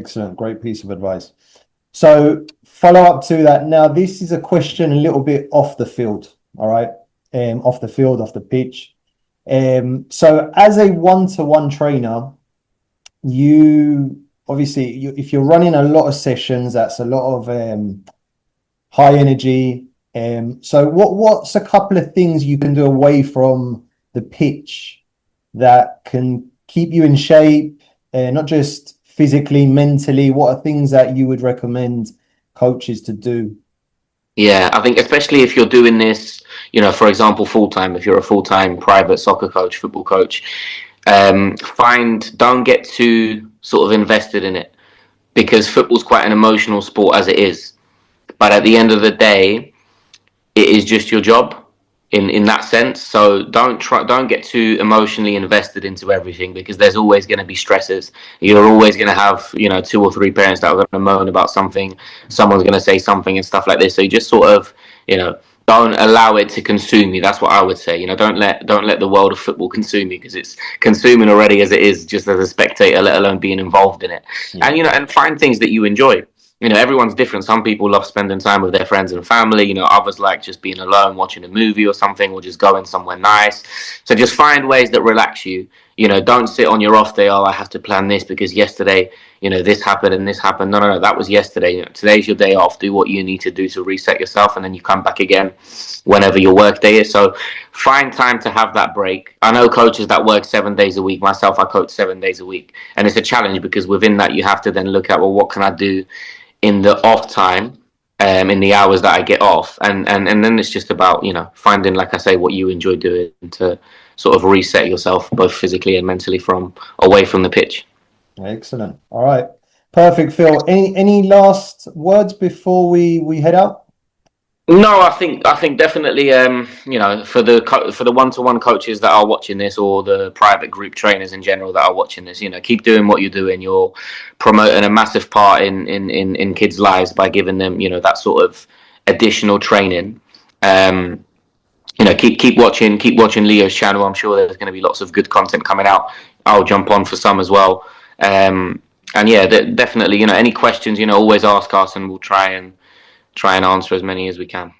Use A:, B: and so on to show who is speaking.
A: Excellent. Great piece of advice. So follow up to that. Now, this is a question a little bit off the field. All right. Off the field, off the pitch. So as a one-to-one trainer, you obviously, if you're running a lot of sessions, that's a lot of high energy. So what's a couple of things you can do away from the pitch that can keep you in shape, not just physically, mentally? What are things that you would recommend coaches to do?
B: Yeah, I think especially if you're doing this, for example, full-time, if you're a full-time private soccer coach, football coach, don't get too sort of invested in it, because football's quite an emotional sport as it is. But at the end of the day, it is just your job in that sense. So don't get too emotionally invested into everything, because there's always going to be stresses. You're always going to have, two or three parents that are going to moan about something. Someone's going to say something and stuff like this. So you just sort of, don't allow it to consume you. That's what I would say. Don't let the world of football consume you, because it's consuming already as it is, just as a spectator, let alone being involved in it.
A: Yeah.
B: And find things that you enjoy. Everyone's different. Some people love spending time with their friends and family. Others like just being alone, watching a movie or something, or just going somewhere nice. So just find ways that relax you. Don't sit on your off day. Oh, I have to plan this because yesterday, this happened and this happened. No. That was yesterday. Today's your day off. Do what you need to do to reset yourself, and then you come back again whenever your work day is. So find time to have that break. I know coaches that work 7 days a week. Myself, I coach 7 days a week. And it's a challenge, because within that, you have to then look at, well, what can I do in the off time, in the hours that I get off, and then it's just about finding, like I say, what you enjoy doing to sort of reset yourself both physically and mentally from away from the pitch.
A: Excellent. All right. Perfect, Phil. Any last words before we head out?
B: No, I think definitely, for the one-to-one coaches that are watching this, or the private group trainers in general that are watching this, keep doing what you're doing. You're promoting a massive part in kids' lives by giving them, that sort of additional training. Keep watching Leo's channel. I'm sure there's going to be lots of good content coming out. I'll jump on for some as well. And yeah, definitely, any questions, always ask us, and we'll try and answer as many as we can.